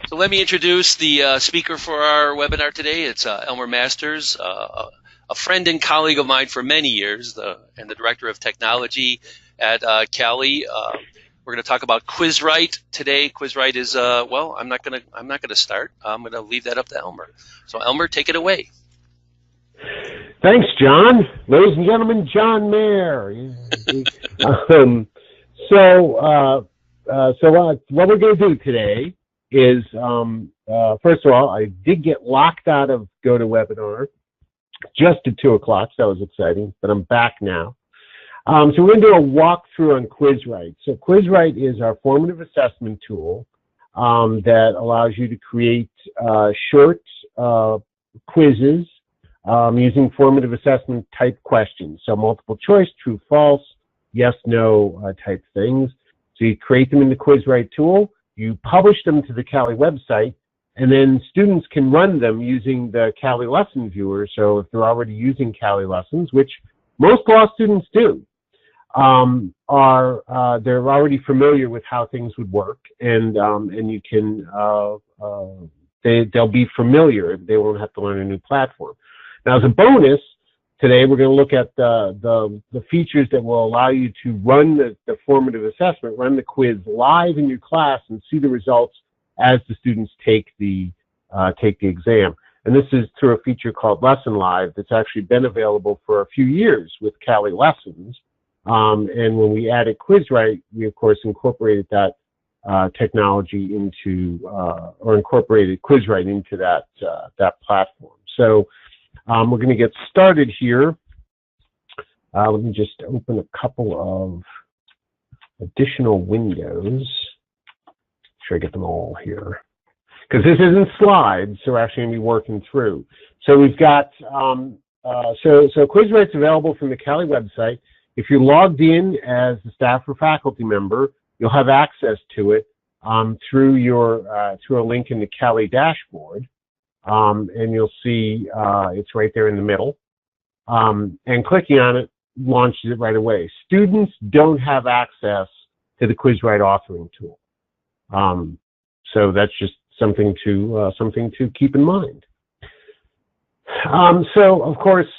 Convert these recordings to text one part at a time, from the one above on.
So let me introduce the speaker for our webinar today. It's Elmer Masters, a friend and colleague of mine for many years, and the Director of Technology at CALI. We're going to talk about QuizWright today. QuizWright is well, I'm not going to start. I'm going to leave that up to Elmer. So Elmer, take it away. Thanks, John. Ladies and gentlemen, John Mayer. What we're going to do today is, first of all, I did get locked out of GoToWebinar just at 2 o'clock, so that was exciting, but I'm back now. So we're going to do a walkthrough on QuizWright. So QuizWright is our formative assessment tool that allows you to create short quizzes using formative assessment type questions. So multiple choice, true, false, yes, no type things. So you create them in the QuizWright tool, you publish them to the CALI website, and then students can run them using the CALI lesson viewer. So if they're already using CALI lessons, which most law students do, they're already familiar with how things would work, and you can they'll be familiar. They won't have to learn a new platform. Now, as a bonus, today we're going to look at the features that will allow you to run the formative assessment, run the quiz live in your class, and see the results as the students take the exam. And this is through a feature called Lesson Live that's actually been available for a few years with CALI Lessons. And when we added QuizWright, we of course incorporated that technology into, or incorporated QuizWright into that platform. So we're going to get started here. Let me just open a couple of additional windows. Make sure I get them all here, because this isn't slides, so we're actually going to be working through. So we've got, so QuizWright's available from the CALI website. If you're logged in as a staff or faculty member, you'll have access to it through a link in the CALI dashboard. And you'll see it's right there in the middle. And clicking on it launches it right away. Students don't have access to the QuizWright authoring tool. So that's just something to keep in mind. So, of course,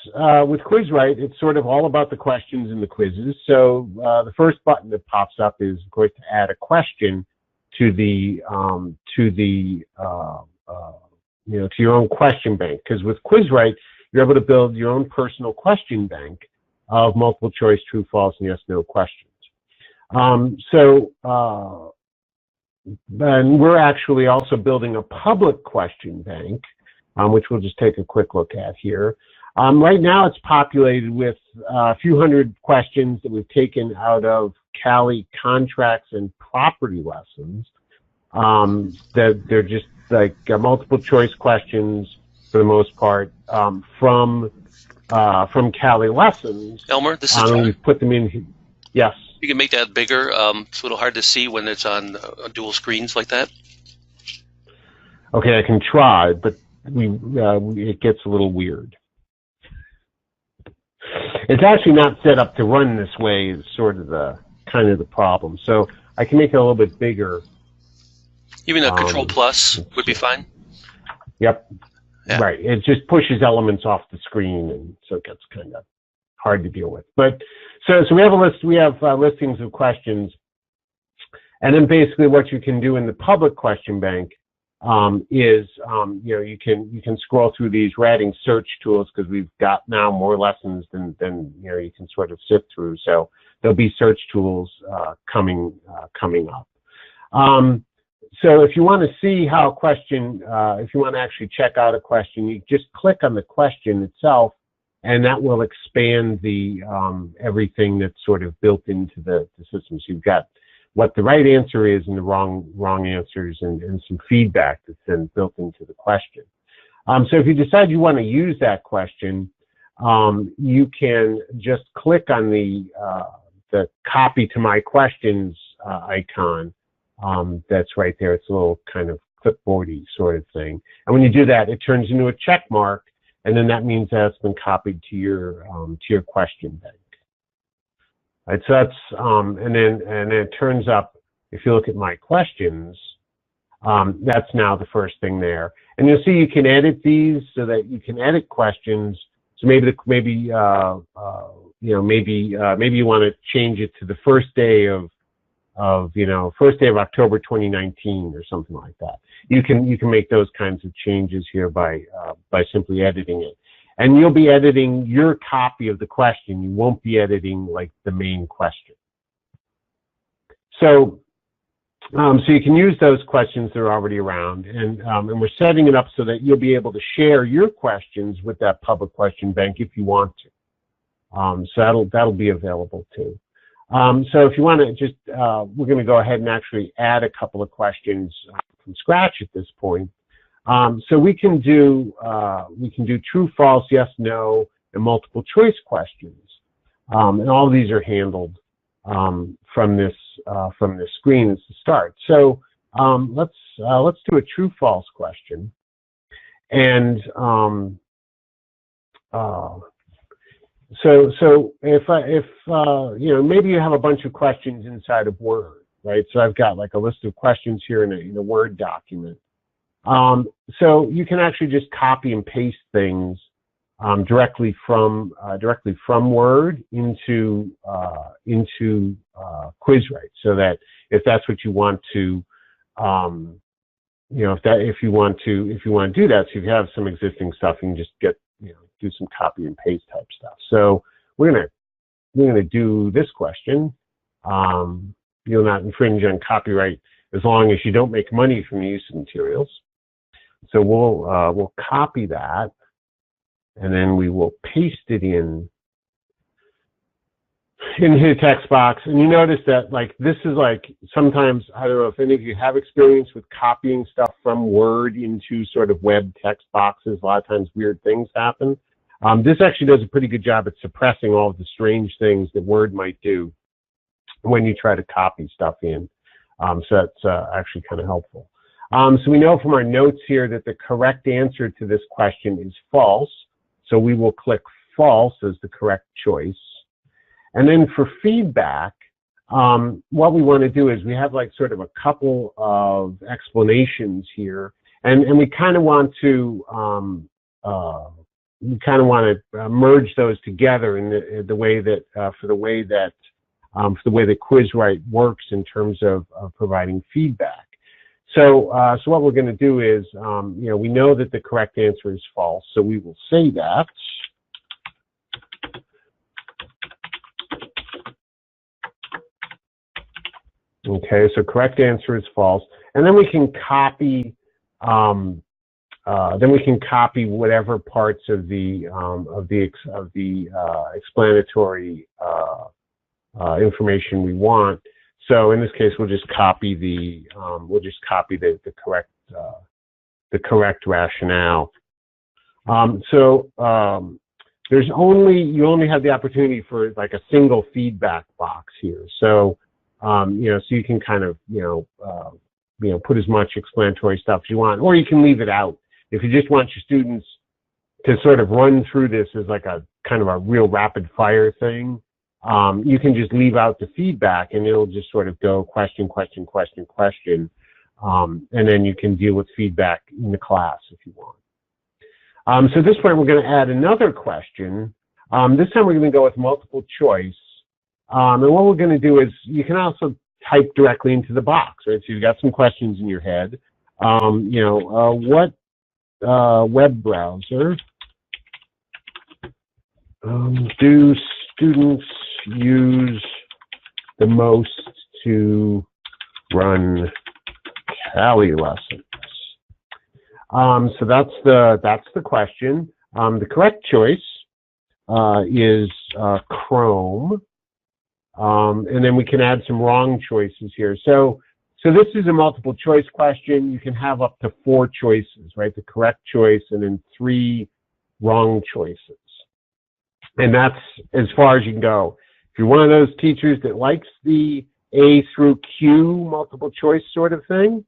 with QuizWright, it's sort of all about the questions and the quizzes. So the first button that pops up is, of course, to add a question to to your own question bank. Because with QuizWright, you're able to build your own personal question bank of multiple choice, true, false, and yes, no questions. Then we're actually also building a public question bank, which we'll just take a quick look at here. Right now, it's populated with a few hundred questions that we've taken out of CALI contracts and property lessons. That they're just like multiple choice questions for the most part from CALI lessons. Elmer, this is John. We've put them in. Yes. You can make that bigger. It's a little hard to see when it's on dual screens like that. Okay, I can try, but it gets a little weird. It's actually not set up to run this way. Is sort of the problem. So I can make it a little bit bigger. Even a Control Plus would be fine. Yep. Yeah. Right. It just pushes elements off the screen, and so it gets kind of hard to deal with. But so we have a list. We have listings of questions, and then basically what you can do in the public question bank is you can scroll through these writing search tools, because we've got now more lessons than you can sort of sift through. So there'll be search tools coming up. So if you want to see how a question, if you want to actually check out a question, you just click on the question itself, and that will expand the everything that's sort of built into the system. So you've got what the right answer is and the wrong answers, and some feedback that's then built into the question. So if you decide you want to use that question, you can just click on the copy to my questions icon. That's right there. It's a little kind of clipboardy sort of thing. And when you do that, it turns into a check mark, and then that means that it's been copied to your question bank. Right, so that's and then it turns up, if you look at my questions, That's now the first thing there. And you'll see you can edit these so that you can edit questions. So maybe you know, maybe you want to change it to the first day of October 2019 or something like that. You can make those kinds of changes here by simply editing it. And you'll be editing your copy of the question. You won't be editing like the main question. So you can use those questions that are already around, and we're setting it up so that you'll be able to share your questions with that public question bank if you want to. So that'll be available too. So if you want to just, we're going to go ahead and actually add a couple of questions from scratch at this point. So we can do true, false, yes, no, and multiple choice questions, and all of these are handled from this screen as the start. So let's do a true, false question, and so if you know, maybe you have a bunch of questions inside of Word, right? So I've got like a list of questions here in a Word document. So you can actually just copy and paste things directly from Word into QuizWright, so that if that's what you want to, you know, if you want to do that, so if you have some existing stuff, you can just do some copy and paste type stuff. So we're gonna do this question. You'll not infringe on copyright as long as you don't make money from the use of materials. So we'll copy that, and then we will paste it in the text box. And you notice that like this is like sometimes, I don't know if any of you have experience with copying stuff from Word into sort of web text boxes. A lot of times weird things happen. This actually does a pretty good job at suppressing all of the strange things that Word might do when you try to copy stuff in. So that's actually kind of helpful. So we know from our notes here that the correct answer to this question is false. So we will click false as the correct choice. And then for feedback, what we want to do is we have like sort of a couple of explanations here, and we kind of want to merge those together in the way that for the way that QuizWright works in terms of providing feedback. So what we're going to do is, you know, we know that the correct answer is false, so we will say that. Okay, so correct answer is false, and then we can copy. Whatever parts of the explanatory information we want. So in this case, we'll just copy the correct rationale. You only have the opportunity for like a single feedback box here. So you know, so you can kind of put as much explanatory stuff as you want, or you can leave it out if you just want your students to sort of run through this as like a kind of a real rapid fire thing. You can just leave out the feedback, and it'll just sort of go question, question, question, question, and then you can deal with feedback in the class if you want. So at this point, we're going to add another question. This time, we're going to go with multiple choice. And what we're going to do is you can also type directly into the box, right? So you've got some questions in your head. You know, what web browser do students use the most to run CALI lessons? So that's the question. The correct choice is Chrome, and then we can add some wrong choices here. So this is a multiple choice question. You can have up to 4 choices, right? The correct choice and then 3 wrong choices. And that's as far as you can go. If you're one of those teachers that likes the A through Q multiple choice sort of thing,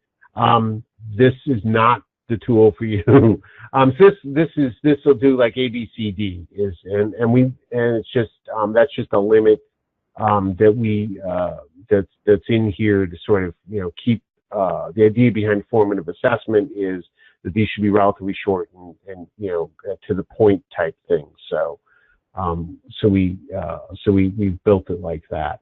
this is not the tool for you. This will do like A, B, C, D and it's just that's just a limit that's in here to sort of keep the idea behind formative assessment is that these should be relatively short and to the point type things. So we've built it like that.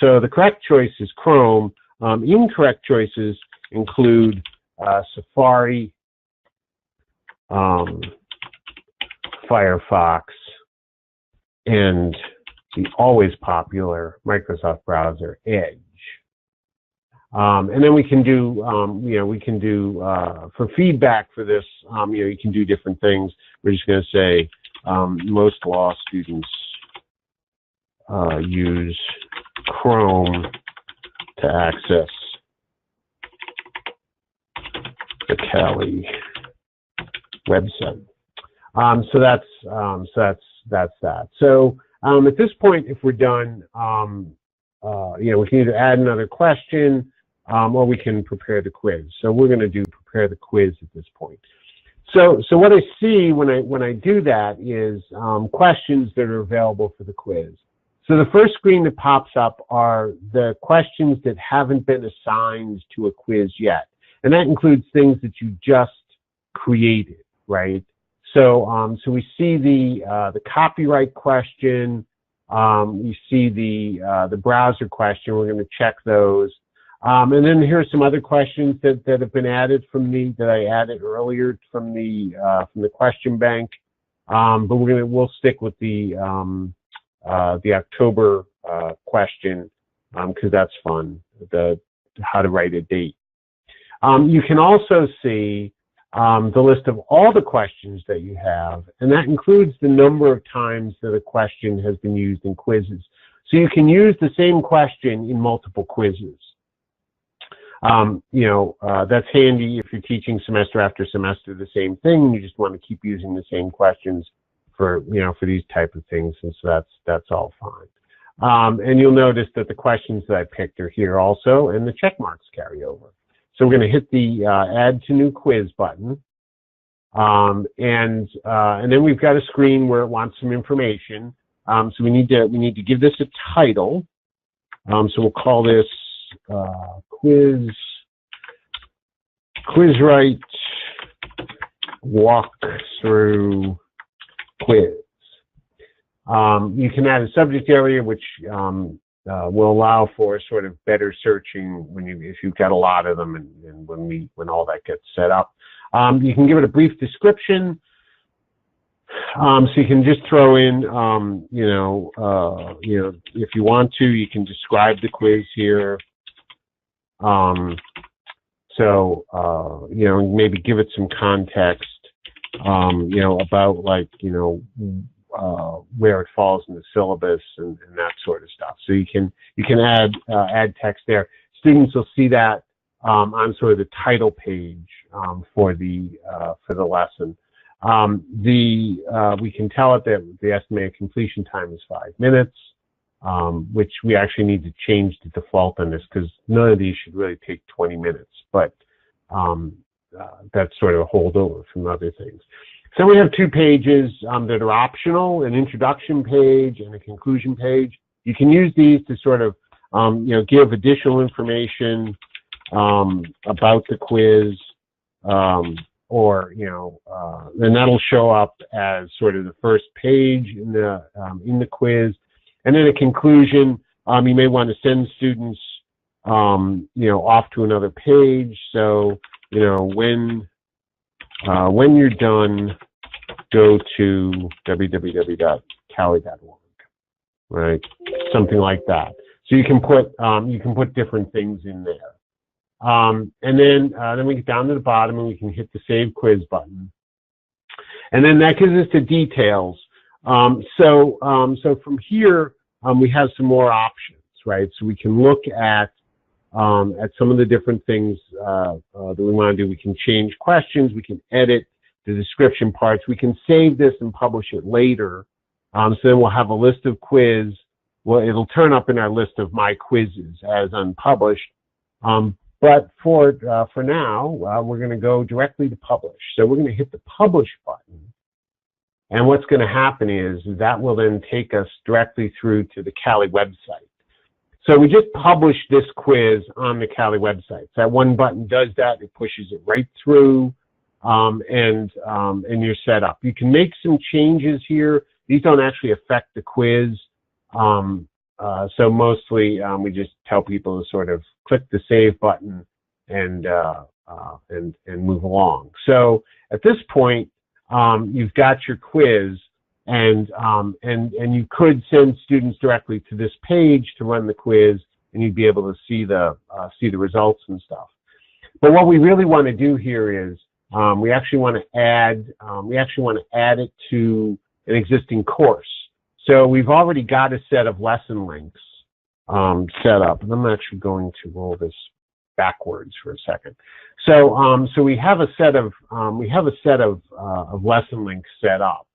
So the correct choice is Chrome. Incorrect choices include Safari, Firefox, and the always popular Microsoft browser, Edge. And then we can do, for feedback for this, you can do different things. We're just going to say most law students use Chrome to access the CALI website. So that's that. So at this point, if we're done, we can either add another question or we can prepare the quiz. So we're going to do prepare the quiz at this point. So what I see when I do that is questions that are available for the quiz. So the first screen that pops up are the questions that haven't been assigned to a quiz yet, and that includes things that you just created, right? So we see the copyright question. We see the browser question. We're going to check those. And then here's some other questions that have been added that I added earlier from the question bank. But we'll stick with the October question because that's fun. How to write a date. You can also see the list of all the questions that you have, and that includes the number of times that a question has been used in quizzes. So you can use the same question in multiple quizzes. That's handy if you're teaching semester after semester the same thing, and you just want to keep using the same questions for these type of things, and so that's all fine. And you'll notice that the questions that I picked are here also, and the check marks carry over. So we're going to hit the Add to New Quiz button, and then we've got a screen where it wants some information. So we need to give this a title. So we'll call this QuizWright Walkthrough Quiz. You can add a subject area, which will allow for sort of better searching if you've got a lot of them and when all that gets set up. You can give it a brief description. So you can just throw in, if you want to, you can describe the quiz here. Maybe give it some context, about where it falls in the syllabus and that sort of stuff. So you can add text there. Students will see that on sort of the title page for the lesson. We can tell it that the estimated completion time is 5 minutes, which we actually need to change the default on this because none of these should really take 20 minutes, but that's sort of a holdover from other things. So we have 2 pages that are optional, an introduction page and a conclusion page. You can use these to sort of, give additional information about the quiz, and that'll show up as sort of the first page in the quiz. And then a conclusion, you may want to send students, off to another page. So, when you're done, go to www.cali.org, right? Something like that. So you can put different things in there. And then we get down to the bottom and we can hit the Save Quiz button. And then that gives us the details. So from here, we have some more options, right? So we can look at some of the different things that we want to do. We can change questions. We can edit the description parts. We can save this and publish it later. So then we'll have a list of quiz. Well, it'll turn up in our list of my quizzes as unpublished. But for now, we're going to go directly to publish. So we're going to hit the publish button. And what's going to happen is that will then take us directly through to the CALI website. So we just published this quiz on the CALI website. So that one button does that. It pushes it right through, and you're set up. You can make some changes here. These don't actually affect the quiz. So mostly we just tell people to sort of click the save button and move along. So at this point, you've got your quiz, and you could send students directly to this page to run the quiz, and you'd be able to see the results and stuff. But what we really want to do here is we actually want to add it to an existing course. So we've already got a set of lesson links set up, and I'm actually going to roll this backwards for a second. So so we have a set of lesson links set up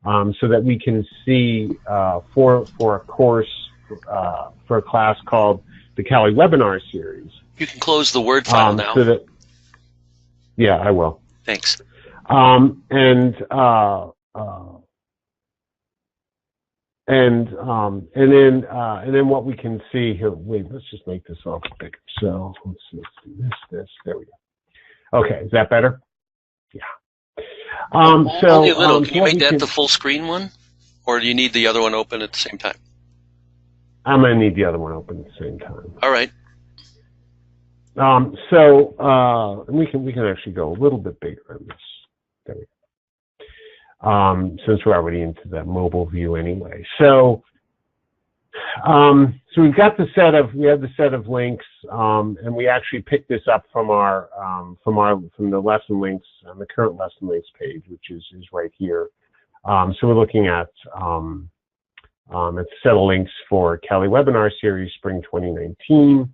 so that we can see for a course for a class called the CALI webinar series. You can close the Word file now. So that, yeah, I will. Thanks. And then what we can see here. Wait, let's just make this all bigger. So let's do this. There we go. Okay, is that better? Yeah. Only a little. Can you make that the full screen one, or do you need the other one open at the same time? I'm gonna need the other one open at the same time. All right. So we can actually go a little bit bigger on this. There we go. Since we're already into the mobile view anyway. So so we've got the set of links, and we actually picked this up from the lesson links on the current lesson links page, which is right here. So we're looking at it's a set of links for CALI webinar series spring 2019.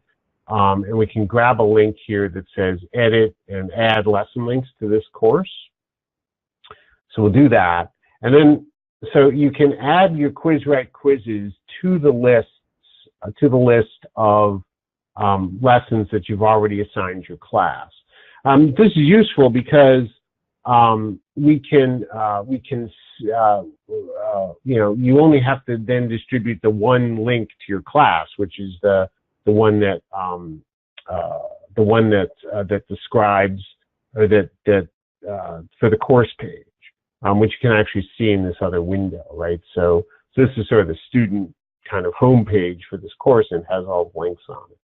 And we can grab a link here that says edit and add lesson links to this course. So we'll do that. And then, so you can add your QuizWright quizzes to the list of lessons that you've already assigned your class. This is useful because we can you only have to then distribute the one link to your class, which is the one that describes, or that for the course page, which you can actually see in this other window, right? So this is sort of the student kind of home page for this course, and has all the links on it.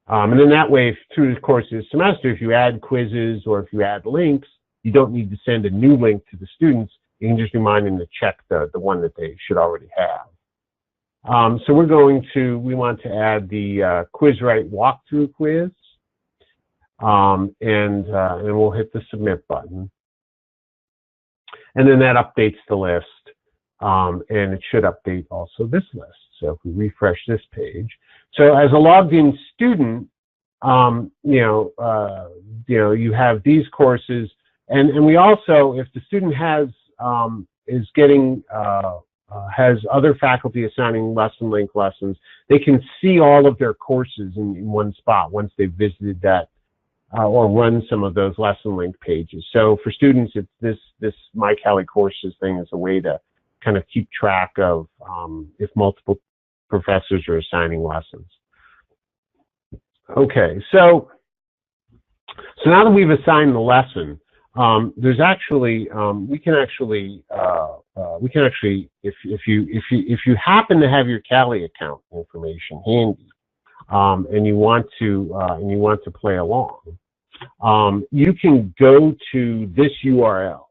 And then that way, through the course of the semester, if you add quizzes or if you add links, you don't need to send a new link to the students. You can just remind them to check the one that they should already have. So we want to add the QuizWright walkthrough quiz, and we'll hit the submit button, and then that updates the list, and it should update also this list. So if we refresh this page, so as a logged-in student, you have these courses, and we also, if the student has has other faculty assigning lesson link lessons, they can see all of their courses in one spot once they've visited that or run some of those lesson link pages. So for students, it's this My CALI Courses thing is a way to kind of keep track of if multiple professors are assigning lessons. Okay, so now that we've assigned the lesson, there's actually we can actually if you happen to have your CALI account information handy, and you want to play along, you can go to this URL,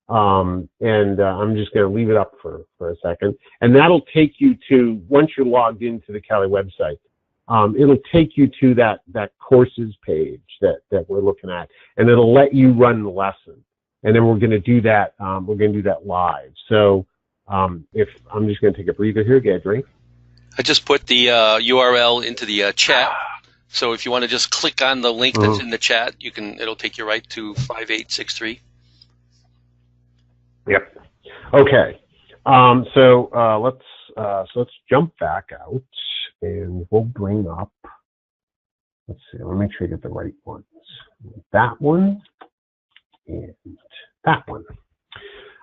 and I'm just going to leave it up for a second, and that'll take you to, once you're logged into the CALI website, it'll take you to that courses page that we're looking at, and it'll let you run the lesson. And then we're going to do that. We're going to do that live. So if I'm just going to take a breather here, get a drink. I just put the URL into the chat. So if you want to just click on the link that's in the chat, you can. It'll take you right to 5863. Yep. Okay. So let's jump back out, and we'll bring up. Let's see. Let me make sure I get the right ones. That one and that one.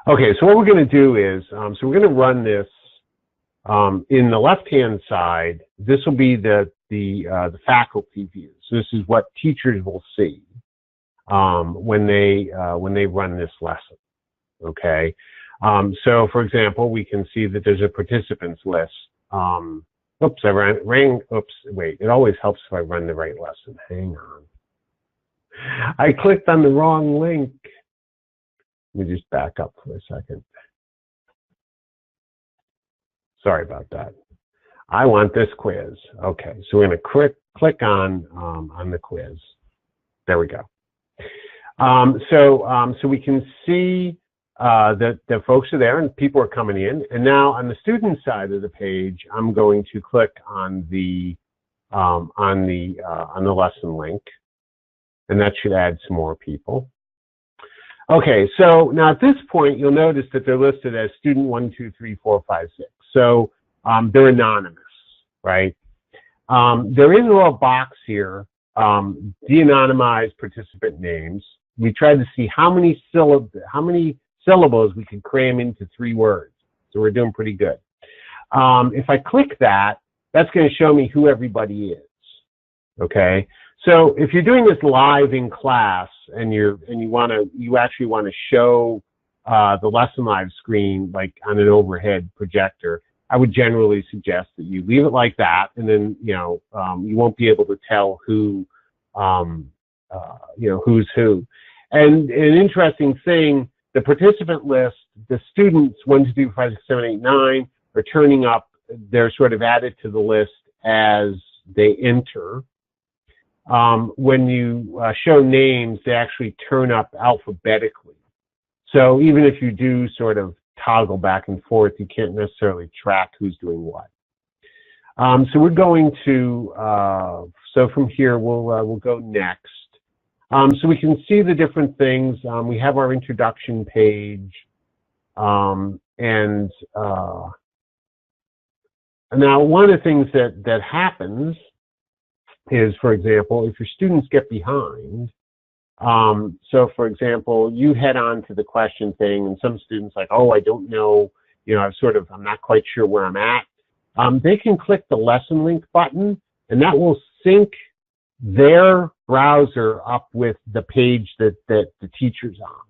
Okay. So what we're going to do is, so we're going to run this. In the left-hand side, this will be the faculty view. So this is what teachers will see when they run this lesson. Okay. So for example, we can see that there's a participants list. Oops, oops, wait. It always helps if I run the right lesson. Hang on. I clicked on the wrong link. Let me just back up for a second. Sorry about that. I want this quiz. Okay, so we're going to click on the quiz. There we go. So we can see that the folks are there and people are coming in. And now on the student side of the page, I'm going to click on the lesson link, and that should add some more people. Okay, so now at this point, you'll notice that they're listed as student 1, 2, 3, 4, 5, 6. So they're anonymous, right? There is a little box here, de-anonymized participant names. We tried to see how many syllables we could cram into 3 words. So we're doing pretty good. If I click that, that's going to show me who everybody is. Okay. So if you're doing this live in class and you actually want to show the lesson live screen like on an overhead projector, I would generally suggest that you leave it like that, and then you won't be able to tell who who's who. And an interesting thing, the participant list, the students 1, 2, 3, 5, 6, 7, 8, 9 are turning up. They're sort of added to the list as they enter. When you show names, they actually turn up alphabetically. So even if you do sort of toggle back and forth, you can't necessarily track who's doing what. So we're going to, so from here, we'll go next. So we can see the different things. We have our introduction page. And now one of the things that happens is, for example, if your students get behind, so for example, you head on to the question thing and some students like, oh, I don't know, I'm not quite sure where I'm at. They can click the lesson link button and that will sync their browser up with the page that the teacher's on.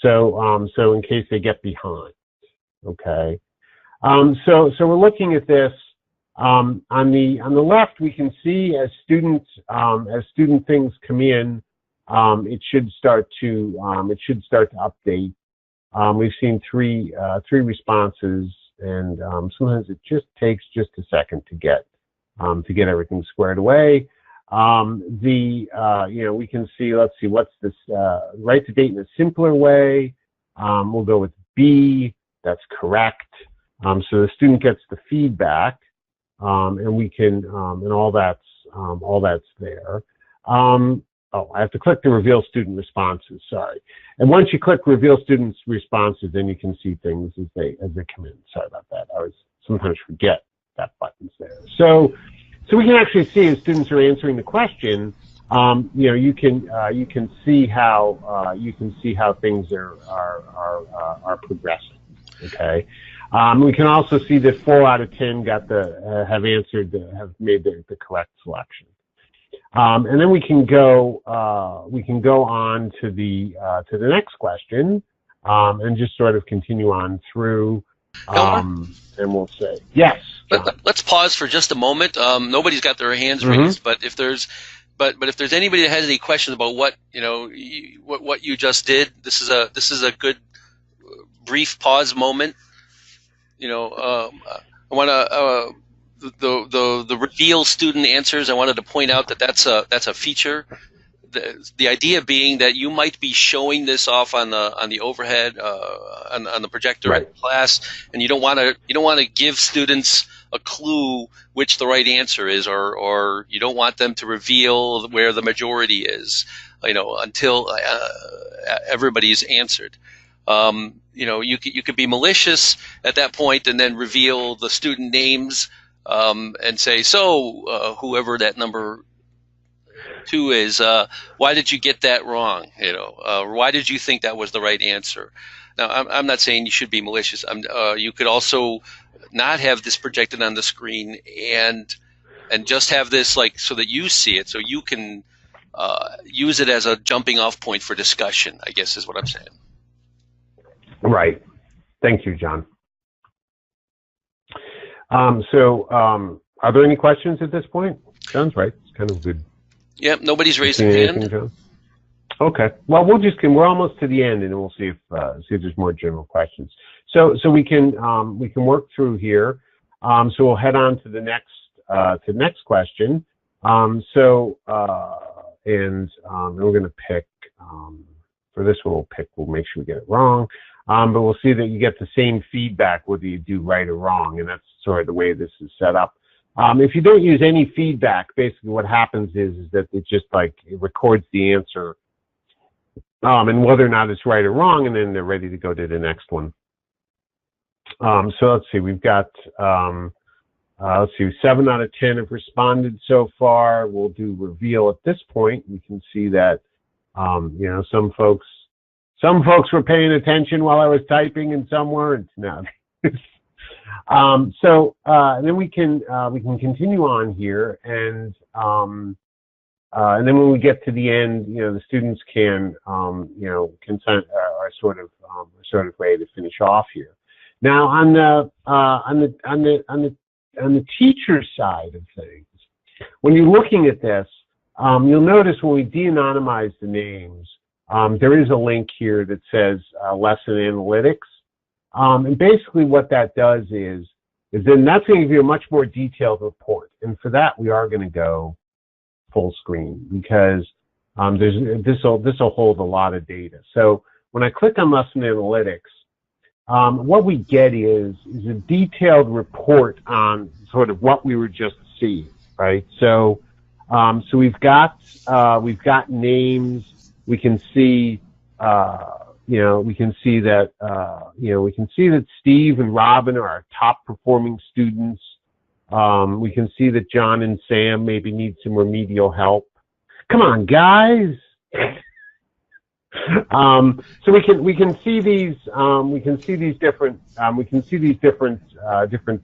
So in case they get behind, okay. So we're looking at this. On the left, we can see as student things come in, it should start to update. We've seen three responses, and sometimes it just takes just a second to get everything squared away. We can see. Let's see, what's this? Write the date in a simpler way. We'll go with B. That's correct. So the student gets the feedback. And we can, and all that's there. Oh, I have to click the reveal student responses, sorry. And once you click reveal students responses, then you can see things as they come in. Sorry about that. I sometimes forget that button's there. So we can actually see as students are answering the question, you can see how things are progressing. Okay. We can also see that 4 out of 10 have made the correct selection. And then we can go on to the next question, and just sort of continue on through, and we'll say, yes. Let's pause for just a moment. Nobody's got their hands raised, but if there's anybody that has any questions about what you just did, this is a good brief pause moment. I want to the reveal student answers. I wanted to point out that that's a feature. The idea being that you might be showing this off on the overhead on the projector in class, and you don't want to give students a clue which the right answer is, or you don't want them to reveal where the majority is, until everybody's answered. You could be malicious at that point and then reveal the student names and say, whoever that number too is why did you get that wrong? Why did you think that was the right answer? Now, I'm not saying you should be malicious. You could also not have this projected on the screen and just have this so that you see it, so you can use it as a jumping off point for discussion, I guess is what I'm saying. Right. Thank you, John. Are there any questions at this point? Sounds right. It's kind of good. Yep, nobody's raising their hand. John? Okay. Well, we're almost to the end, and we'll see if there's more general questions. So we can work through here. So we'll head on to the next question. And we're going to pick for this one. We'll make sure we get it wrong. But we'll see that you get the same feedback whether you do right or wrong, and that's sort of the way this is set up. If you don't use any feedback, basically what happens is that it just it records the answer, and whether or not it's right or wrong, and then they're ready to go to the next one. So let's see, we've got 7 out of 10 have responded so far. We'll do reveal at this point. We can see that some folks were paying attention while I was typing, and some weren't. No. And then we can continue on here, and then when we get to the end, the students can are sort of ready to finish off here. Now on the teacher side of things, when you're looking at this, you'll notice when we de-anonymize the names, there is a link here that says lesson analytics. And basically what that does is then that's going to give you a much more detailed report. And for that, we are going to go full screen because this will hold a lot of data. So when I click on lesson analytics, what we get is a detailed report on sort of what we were just seeing, right? So we've got names. We can see that Steve and Robin are our top performing students. We can see that John and Sam maybe need some remedial help. Come on, guys. So we can see these different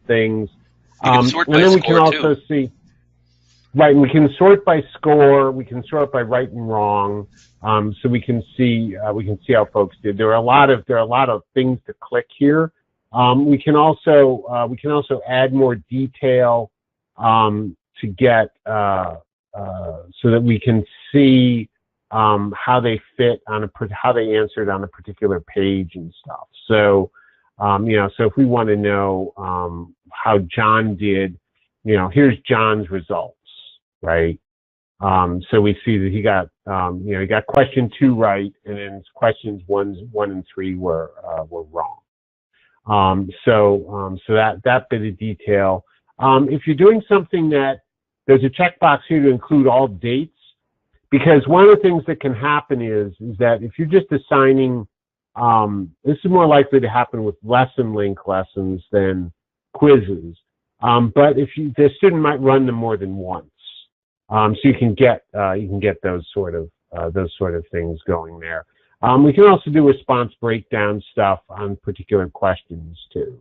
things. And then we can also see. Right, and we can sort by score. We can sort by right and wrong, so we can see how folks did. There are a lot of things to click here. We can also add more detail to get so that we can see how they fit on how they answered on a particular page and stuff. So so if we want to know how John did, here's John's results. Right. So we see that he got question 2 right, and then questions 1 and 3 were wrong. So that bit of detail. If you're doing something there's a checkbox here to include all dates, because one of the things that can happen is that if you're just assigning, this is more likely to happen with lesson link lessons than quizzes. But the student might run them more than once. So you can get those sort of things going there. We can also do response breakdown stuff on particular questions too,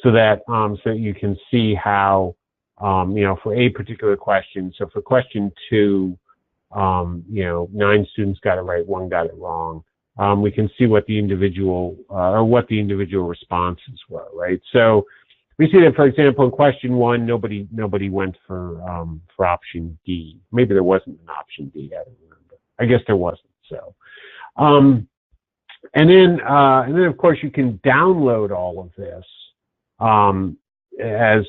so that you can see how for a particular question. So for question 2, 9 students got it right, 1 got it wrong. We can see what the individual responses were, right? So we see that, for example, in question 1, nobody went for option D. Maybe there wasn't an option D. I don't remember. I guess there wasn't. So, and then of course you can download all of this as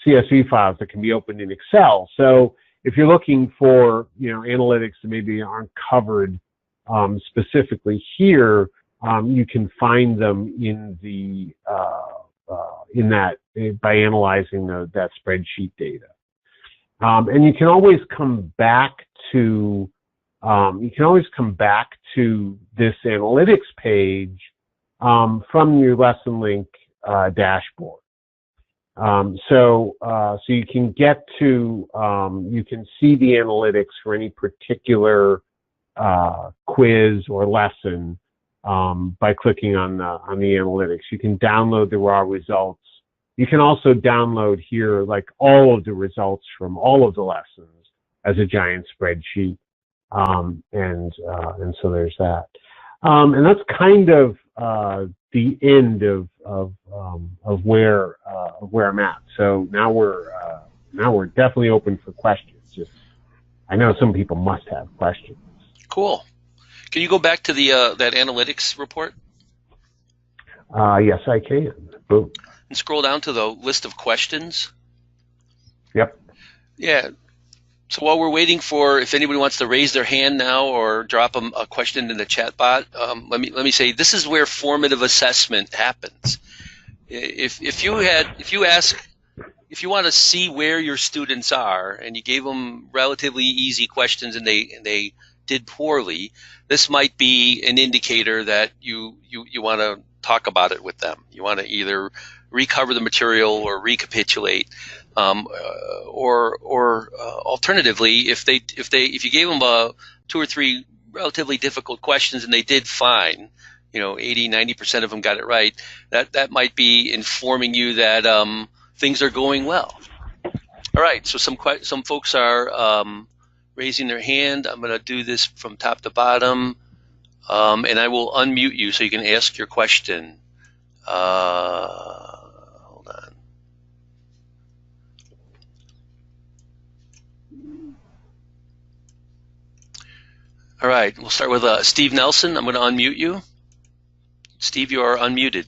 CSV files that can be opened in Excel. So if you're looking for analytics that maybe aren't covered specifically here, you can find them in the by analyzing that spreadsheet data, and you can always come back to this analytics page from your lesson link dashboard. So you can get to, you can see the analytics for any particular quiz or lesson by clicking on the analytics. You can download the raw results. You can also download here like all of the results from all of the lessons as a giant spreadsheet, and so there's that. And that's kind of the end of where I'm at. So now we're definitely open for questions. Just, I know some people must have questions. Cool. Can you go back to the that analytics report? Yes, I can. Boom. And scroll down to the list of questions. Yep. Yeah. So while we're waiting for, if anybody wants to raise their hand now or drop a question in the chat bot, let me say this is where formative assessment happens. If you want to see where your students are and you gave them relatively easy questions and they did poorly, this might be an indicator that you want to talk about it with them. You want to either recover the material or recapitulate, or alternatively, if you gave them 2 or 3 relatively difficult questions and they did fine, 80-90% of them got it right, that might be informing you that things are going well. All right, so some folks are raising their hand. I'm going to do this from top to bottom, and I will unmute you so you can ask your question. Hold on. All right, we'll start with Steve Nelson. I'm going to unmute you. Steve, you are unmuted.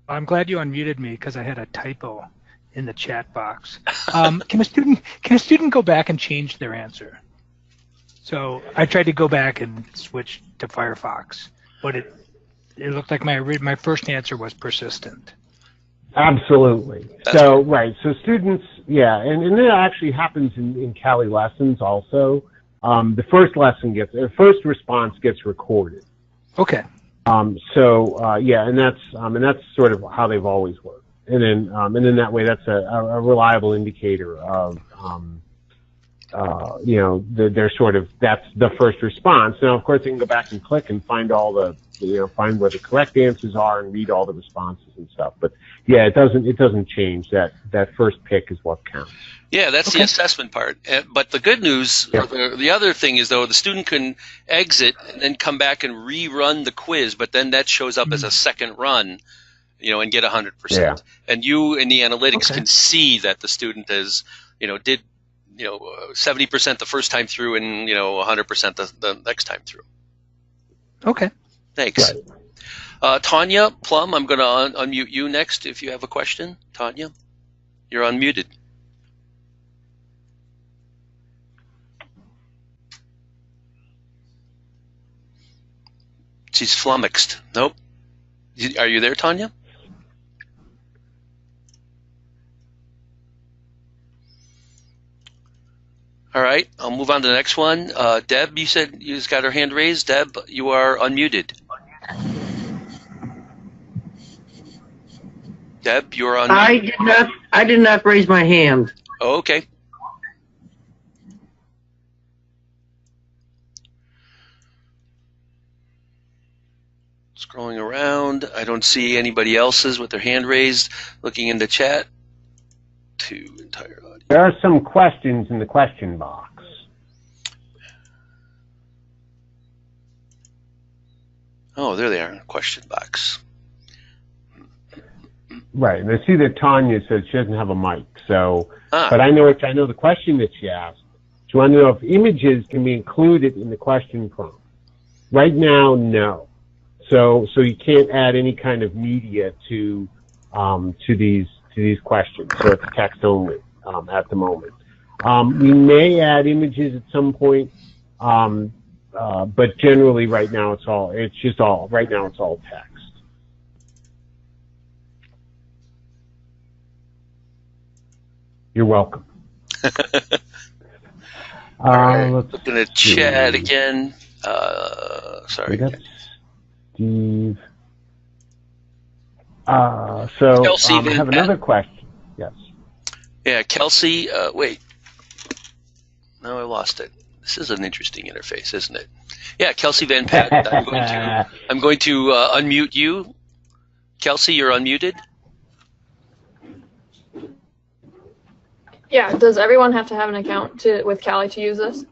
I'm glad you unmuted me because I had a typo in the chat box. Can a student go back and change their answer? So I tried to go back and switch to Firefox, but it looked like my first answer was persistent. Absolutely. So right. So students, yeah, and that actually happens in CALI lessons also. The first response gets recorded. Okay. Yeah, and that's sort of how they've always worked. And then that way, that's a reliable indicator of, they're sort of, that's the first response. Now, of course, they can go back and click and find all the, find where the correct answers are and read all the responses and stuff. But yeah, it doesn't change. That first pick is what counts. Yeah, that's the assessment part. But the good news, or the other thing is, though, the student can exit and then come back and rerun the quiz, but then that shows up as a second run, and get 100%. Yeah. And you in the analytics can see that the student has, did 70% the first time through and 100% the next time through. Okay. Thanks. Right. Tanya Plum, I'm going to unmute you next if you have a question. Tanya, you're unmuted. She's flummoxed. Nope. Are you there, Tanya? All right, I'll move on to the next one. Deb, you said you just got her hand raised. Deb, you are unmuted. Deb, you are unmuted. I did not raise my hand. Oh, okay. Scrolling around, I don't see anybody else's with their hand raised. Looking in the chat. Entire audience. There are some questions in the question box. Oh, there they are in the question box. Right, and I see that Tanya says she doesn't have a mic. So, but I know the question that she asked. She wanted to know if images can be included in the question prompt. Right now, no. So you can't add any kind of media to these questions. So it's text only at the moment. We may add images at some point, but generally right now it's all text. You're welcome. All right. Looking at chat again. Sorry. That's Steve. So Kelsey I Van have another question. Yes. Yeah, Kelsey. Wait, no, I lost it. This is an interesting interface, isn't it? Yeah, Kelsey Van Patten. I'm going to unmute you. Kelsey, you're unmuted. Yeah, does everyone have to have an account with CALI to use this?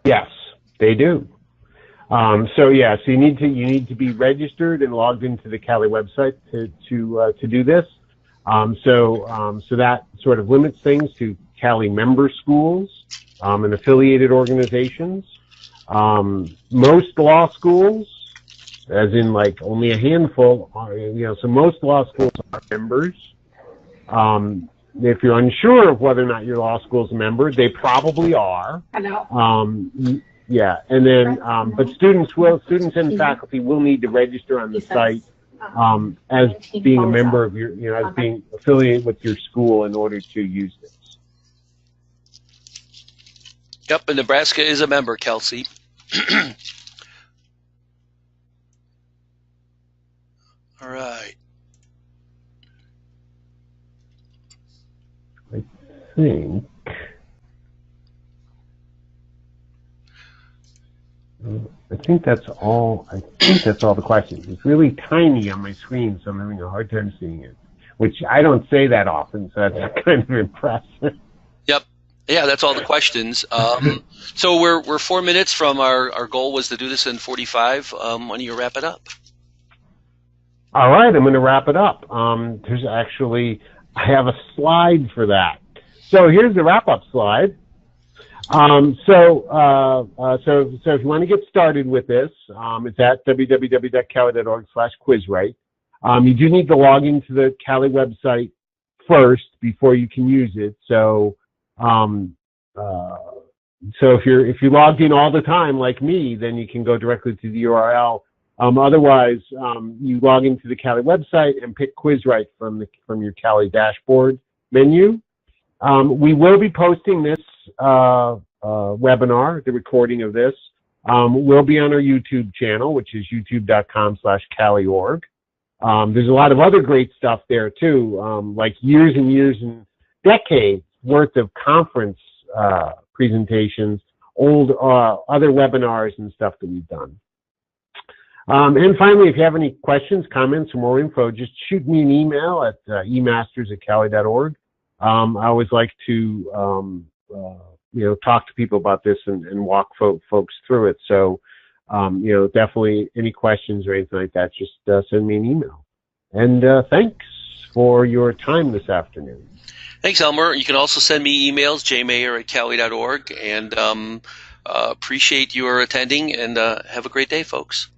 Yes, they do. So you need to be registered and logged into the CALI website to do this. So that sort of limits things to CALI member schools and affiliated organizations. Most law schools, as in like only a handful, so most law schools are members. If you're unsure of whether or not your law school's a member, they probably are. Yeah, and then, but students and faculty will need to register on the site as being a member of your, as being affiliated with your school in order to use this. Yep, and Nebraska is a member, Kelsey. All right. I think that's all. I think that's all the questions. It's really tiny on my screen, so I'm having a hard time seeing it. Which I don't say that often, so that's kind of impressive. Yep. Yeah, that's all the questions. So we're 4 minutes from our goal was to do this in 45. Why don't you wrap it up? All right, I'm going to wrap it up. There's actually, I have a slide for that. So here's the wrap-up slide. So if you want to get started with this, it's at www.cali.org/quizwright. You do need to log into the CALI website first before you can use it. So if you're logged in all the time like me, then you can go directly to the URL. Otherwise, you log into the CALI website and pick QuizWright from your CALI dashboard menu. We will be posting this webinar, the recording of this, will be on our YouTube channel, which is youtube.com/CALI.org. There's a lot of other great stuff there too, like years and years and decades worth of conference presentations, old other webinars and stuff that we've done. And finally, if you have any questions, comments, or more info, just shoot me an email at emasters@cali.org. I always like to talk to people about this and walk folks through it. So definitely any questions or anything like that, just send me an email. And thanks for your time this afternoon. Thanks, Elmer. You can also send me emails, jmayer@cali.org, and appreciate your attending, and have a great day, folks.